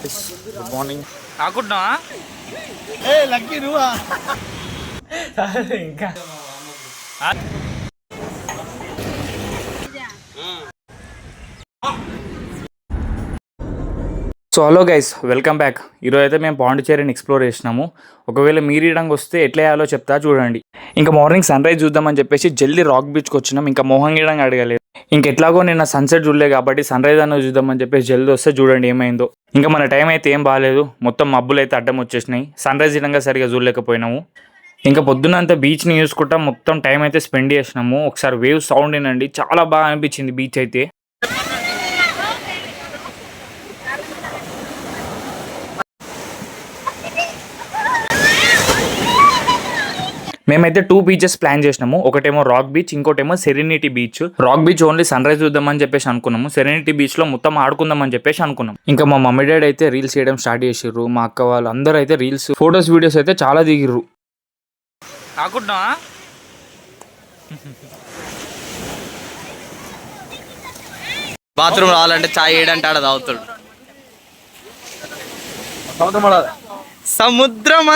Good morning. ఆకుంటున్నా lucky నువ్వా ఇంకా so hello guys, welcome back. ఈరోజు అయితే మేము పాండిచేరిని ఎక్స్ప్లోర్ చేసినాము. ఒకవేళ మీరు ఇడంగా వస్తే ఎట్లా చేయాలో చెప్తా చూడండి. ఇంకా మార్నింగ్ సన్ రైజ్ చూద్దామని చెప్పేసి జల్దీ రాక్ బీచ్కి వచ్చినాం. ఇంకా మోహన్ గిడంగా అడగలేదు. ఇంకెట్లాగో నిన్న సన్సెట్ చూడలే కాబట్టి సన్ రైజ్ అన్న చూద్దామని చెప్పేసి జల్దీ వస్తే చూడండి ఏమైందో. ఇంకా మన టైం అయితే ఏం బాగాలేదు, మొత్తం మబ్బులు అయితే అడ్డం వచ్చేసినాయి. సన్ రైజ్ ఇడంగా సరిగా చూడలేకపోయినాము. ఇంకా పొద్దున్నంతా బీచ్ని చూసుకుంటా మొత్తం టైం అయితే స్పెండ్ చేసినాము. ఒకసారి వేవ్ సౌండ్ వినండి, చాలా బాగా అనిపించింది బీచ్ అయితే. మేమైతే 2 బీచెస్ ప్లాన్ చేసినాము. ఒకటేమో రాక్ బీచ్, ఇంకోటేమో serenity beach. Rock beach only sunrise చూద్దామని చెప్పేసి అనుకున్నాము. సెరెనిటీ బీచ్ లో మొత్తం ఆడుకుందామని చెప్పేసి అనుకున్నాం. ఇంకా మా మమ్మీ డాడీ అయితే రీల్స్ చేయడం స్టార్ట్ చేసిర్రు. మా అక్క వాళ్ళు అందరూ అయితే రీల్స్, ఫొటోస్, వీడియోస్ అయితే చాలా దిగిర్రు. ఆకుంటున్నా బాత్రూమ్ రావాలంటే చాయ్ ఏడంటే ఆడ తాగుతాడు. సముద్రం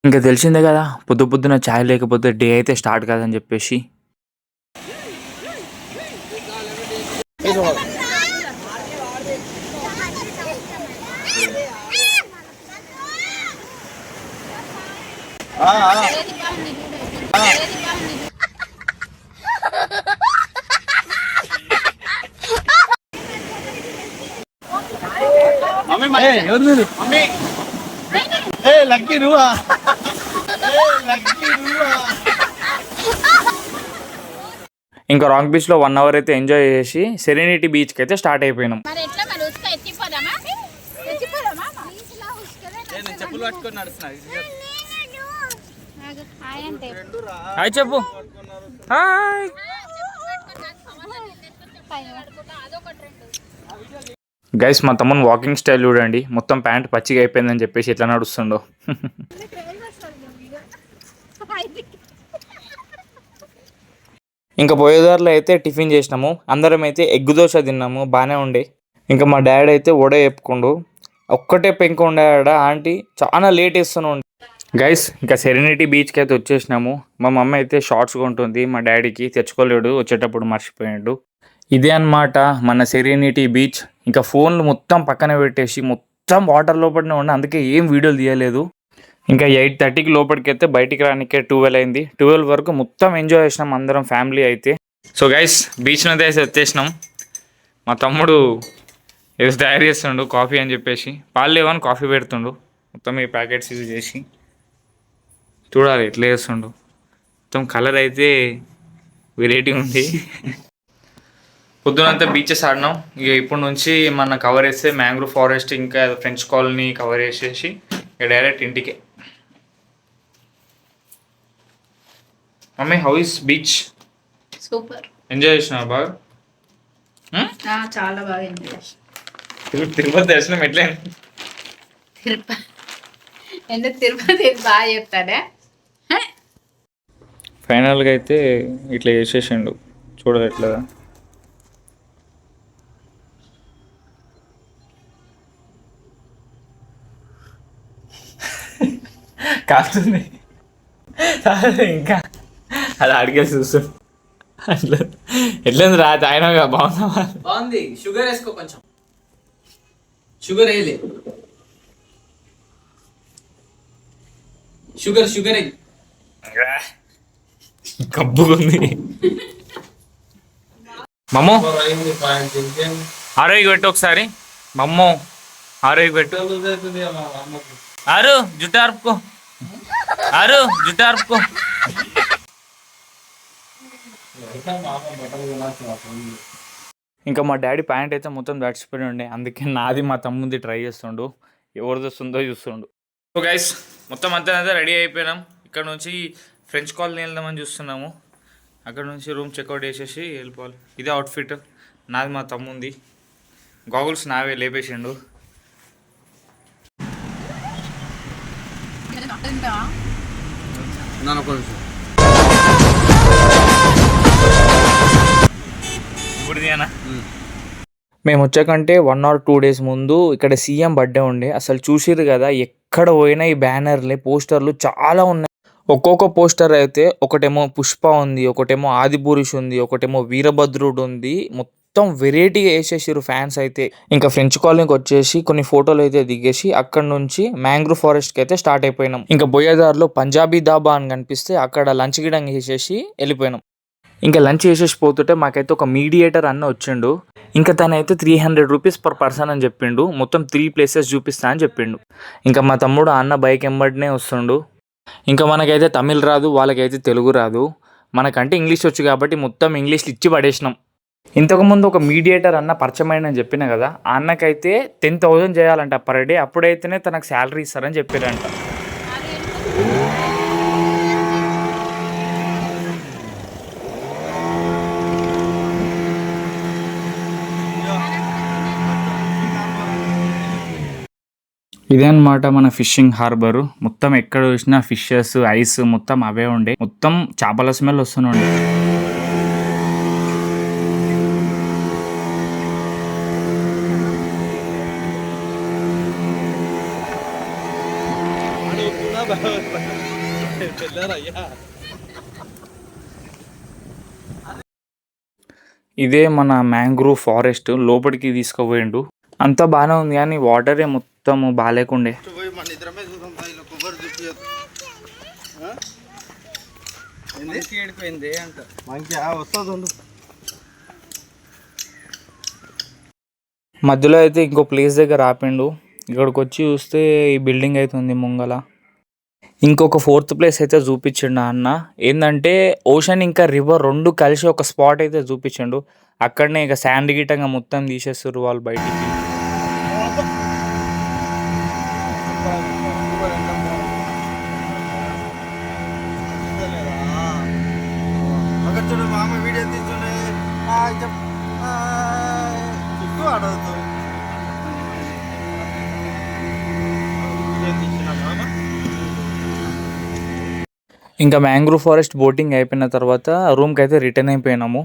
ఇంకా తెలిసిందే కదా, పొద్దున ఛాయ్ లేకపోతే డే అయితే స్టార్ట్ కాదని చెప్పేసి. లక్కీ నువ్వా ఇంకా రాక్ బీచ్ లో 1 అవర్ అయితే ఎంజాయ్ చేసి సెరెనిటీ బీచ్ కి అయితే స్టార్ట్ అయిపోయినాం. చెప్పులు పట్టుకొని నడుస్తున్నా. హాయ్ చెప్పు. హాయ్ గైస్, మా తమ్ముని వాకింగ్ స్టైల్ చూడండి. మొత్తం ప్యాంట్ పచ్చిగా అయిపోయిందని చెప్పేసి ఎట్లా నడుస్తుండో. ఇంకా పోయేదారిలో అయితే టిఫిన్ చేసినాము. అందరం అయితే ఎగ్గు దోశ తిన్నాము, బాగానే ఉండే. ఇంకా మా డాడీ అయితే వడ చెప్పుకోండు. ఒక్కటే పెంక ఉండాడ ఆంటీ చాలా లేట్ వేస్తూనే ఉండే. గైస్, ఇంకా సెరెనిటీ బీచ్కి అయితే వచ్చేసినాము. మా మమ్మీ అయితే షార్ట్స్ కొంటుంది, మా డాడీకి తెచ్చుకోలేడు, వచ్చేటప్పుడు మర్చిపోయాడు. ఇదే అన్నమాట మన సెరెనిటీ బీచ్. ఇంకా ఫోన్లు మొత్తం పక్కన పెట్టేసి మొత్తం వాటర్ లోపలనే ఉండే, అందుకే ఏం వీడియోలు తీయలేదు. ఇంకా 8:30కి లోపలికి అయితే బయటికి రానికే 12 అయింది. 12 వరకు మొత్తం ఎంజాయ్ చేసినాం అందరం ఫ్యామిలీ అయితే. సో గైస్, బీచ్ నుంచి అయితే వచ్చేసినాం. మా తమ్ముడు ఏదో తయారు చేస్తుండు కాఫీ అని చెప్పేసి. పాలు లేవని కాఫీ పెడుతుండు. మొత్తం ఈ ప్యాకెట్స్ యూజ్ చేసి చూడాలి ఎట్లా చేస్తుండు. మొత్తం కలర్ అయితే వెరైటీ ఉంది. పొద్దునంతా బీచెస్ ఆడినాం. ఇక ఇప్పటి నుంచి మన కవర్ చేస్తే మ్యాంగ్రూవ్ ఫారెస్ట్, ఇంకా ఫ్రెంచ్ కాలనీ కవర్ చేసేసి ఇక డైరెక్ట్ ఇంటికే. Mummy, how is beach? Super. Enjoy చేసినా బాగా? చాలా బాగా ఎంజాయ్ చేసిన. తిరుపతి దర్శనం ఎట్లా? తిరుపతి బాగా చెప్తాడే. ఫైనల్గా అయితే ఇట్లా చేసేసిండు, చూడదు ఎట్లా. కాస్తుంది ఇంకా అది అడిగేసి చూస్తుంది. అట్లా ఎట్లేదు రా, తాగినాగా బాగుందా? బాగుంది. షుగర్ వేసుకో కొంచెం. షుగర్ వేయలే. షుగర్ కబ్బుకుంది. మమ్మో ఆరోగ్య పెట్టు ఒకసారి. మమ్మో ఆరోగ్య పెట్టు. ఆరు జుట్టు ఆర్పుకో. ఆరు జుట్టు ఆర్పుకో. ఇంకా మా డాడీ ప్యాంట్ అయితే మొత్తం దడిచిపోయి ఉండే, అందుకే నాది మా తమ్ముంది ట్రై చేస్తుండు, ఎవరిది వస్తుందో చూస్తుండు. సో గైస్, మొత్తం అంతా రెడీ అయిపోయినాం. ఇక్కడ నుంచి ఫ్రెంచ్ కాలనీ వెళ్దామని చూస్తున్నాము. అక్కడ నుంచి రూమ్ చెక్అవుట్ చేసేసి వెళ్ళిపోవాలి. ఇదే అవుట్ఫిట్ నాది, మా తమ్ముంది. గాగుల్స్ నావే లేపేసిండు. మేము వచ్చాకంటే 1 or 2 days ముందు ఇక్కడ సీఎం బర్త్డే ఉండే. అసలు చూసిర్రు కదా, ఎక్కడ పోయినా ఈ బ్యానర్లే పోస్టర్లు చాలా ఉన్నాయి. ఒక్కొక్క పోస్టర్ అయితే ఒకటేమో పుష్ప ఉంది, ఒకటేమో ఆదిపురుష్ ఉంది, ఒకటేమో వీరభద్రుడు ఉంది. మొత్తం వెరైటీగా వేసేసారు ఫ్యాన్స్ అయితే. ఇంకా ఫ్రెంచ్ కాలనీకి వచ్చేసి కొన్ని ఫోటోలు అయితే దిగేసి అక్కడ నుంచి మ్యాంగ్రూవ్ ఫారెస్ట్కి అయితే స్టార్ట్ అయిపోయినాం. ఇంకా బోయేదారిలో పంజాబీ దాబా అని కనిపిస్తే అక్కడ లంచ్ గిడంగా వేసేసి వెళ్ళిపోయినాం. ఇంకా లంచ్ చేసేసి పోతుంటే మాకైతే ఒక మీడియేటర్ అన్న వచ్చిండు. ఇంకా తనైతే 300 రూపీస్ పర్ పర్సన్ అని చెప్పిండు. మొత్తం 3 places చూపిస్తా అని చెప్పిండు. ఇంకా మా తమ్ముడు అన్న బైక్ ఎంబడినే వస్తుండు. ఇంకా మనకైతే తమిళ్ రాదు, వాళ్ళకైతే తెలుగు రాదు. మనకంటే ఇంగ్లీష్ వచ్చు కాబట్టి మొత్తం ఇంగ్లీష్లో ఇచ్చి పడేసినాం. ఇంతకుముందు ఒక మీడియేటర్ అన్న పరిచయం అని చెప్పిన కదా, ఆ అన్నకైతే 10,000 చేయాలంట పర్ డే. అప్పుడైతేనే తనకు శాలరీ ఇస్తారని చెప్పారంట. ఇదే అన్నమాట మన ఫిషింగ్ హార్బర్. మొత్తం ఎక్కడ చూసినా ఫిషెస్, ఐస్ మొత్తం అవే ఉండే. మొత్తం చేపల స్మెల్ వస్తుండే. ఇదే మన మ్యాంగ్రూవ్ ఫారెస్ట్. లోపలికి తీసుకుపోయిండు. అంతా బాగానే ఉంది కానీ వాటరే మొత్తం బాగాలేకుండే. మధ్యలో అయితే ఇంకో ప్లేస్ దగ్గర ఆపిండు. ఇక్కడికి వచ్చి చూస్తే ఈ బిల్డింగ్ అయితే ఉంది ముంగల. ఇంకొక 4th ప్లేస్ అయితే చూపించిండు అన్న. ఏంటంటే ఓషన్ ఇంకా రివర్ 2 కలిసి ఒక స్పాట్ అయితే చూపించిండు. అక్కడనే ఇక శాండ్ గిట్టంగా మొత్తం తీసేస్తారు వాళ్ళు బయటికి. ఇంకా మ్యాంగ్రూవ్ ఫారెస్ట్ బోటింగ్ అయిపోయిన తర్వాత రూమ్కి అయితే రిటర్న్ అయిపోయినాము.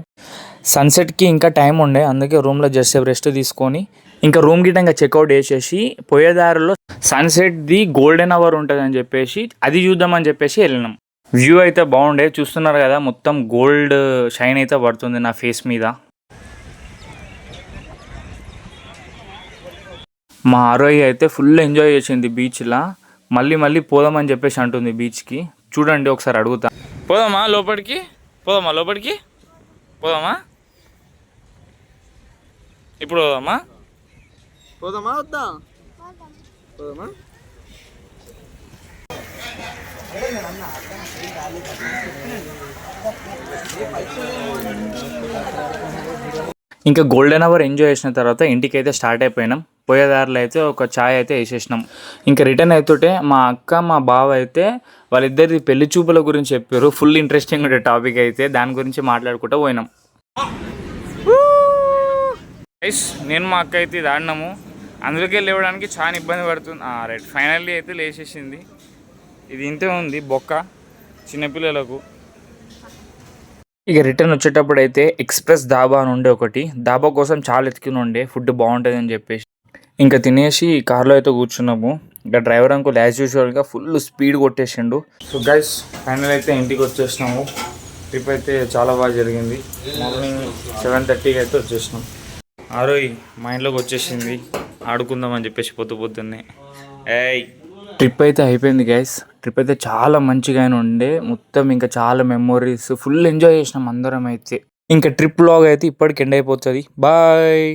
సన్సెట్కి ఇంకా టైం ఉండే, అందుకే రూమ్లో జస్ట్ రెస్ట్ తీసుకొని ఇంకా రూమ్ గిట్ట ఇంకా చెక్అవుట్ చేసేసి పోయేదారిలో సన్సెట్ది గోల్డెన్ అవర్ ఉంటుంది అని చెప్పేసి అది చూద్దామని చెప్పేసి వెళ్ళినాం. వ్యూ అయితే బాగుండే, చూస్తున్నారు కదా మొత్తం గోల్డ్ షైన్ అయితే పడుతుంది నా ఫేస్ మీద. మా ఆరోయి అయితే ఫుల్ ఎంజాయ్ చేసింది బీచ్లో. మళ్ళీ మళ్ళీ పోదామని చెప్పేసి అంటుంది బీచ్కి. చూడండి ఒకసారి అడుగుతా. పోదామా లోపలికి? పోదామా ఇప్పుడు వద్దా? ఇంకా గోల్డెన్ అవర్ ఎంజాయ్ చేసిన తర్వాత ఇంటికి అయితే స్టార్ట్ అయిపోయినాం. పోయేదారిలో అయితే ఒక ఛాయ్ అయితే వేసేసినాం. ఇంకా రిటర్న్ అవుతుంటే మా అక్క మా బావ అయితే వాళ్ళిద్దరి పెళ్లి చూపుల గురించి చెప్పారు. ఫుల్ ఇంట్రెస్టింగ్ ఉండే టాపిక్ అయితే, దాని గురించి మాట్లాడుకుంటూ పోయినాం. నేను మా అక్క అయితే ఇది ఆడినాము. అందులోకి లేవడానికి చాలా ఇబ్బంది పడుతుంది. రైట్, ఫైనల్లీ అయితే లేచేసింది. ఇది ఇంతే ఉంది బొక్క చిన్నపిల్లలకు. ఇక రిటర్న్ వచ్చేటప్పుడు అయితే ఎక్స్ప్రెస్ దాబా అని ఉండే ఒకటి. దాబా కోసం చాలా ఎత్తుకుని ఉండే, ఫుడ్ బాగుంటుంది అని చెప్పేసి ఇంకా తినేసి కార్లో అయితే కూర్చున్నాము. ఇంకా డ్రైవర్ అంకుల్ యాజ్ యూజువల్గా ఫుల్ స్పీడ్ కొట్టేసిండు. సో గైస్ ఫైనల్ అయితే ఇంటికి వచ్చేసినాము. ట్రిప్ అయితే చాలా బాగా జరిగింది. మార్నింగ్ 7:30కి అయితే వచ్చేసినాం. ఆరోయ్ మా ఇంట్లోకి వచ్చేసింది, ఆడుకుందామని చెప్పేసి పొద్దున్నే. ట్రిప్ అయితే అయిపోయింది గైస్. ట్రిప్ అయితే చాలా మంచిగా ఉండే. మొత్తం ఇంకా చాలా మెమోరీస్, ఫుల్ ఎంజాయ్ చేసినాం అందరం అయితే. ఇంకా ట్రిప్ వ్లాగ్ అయితే ఇప్పటికి ఎండ్ అయిపోతుంది. బాయ్.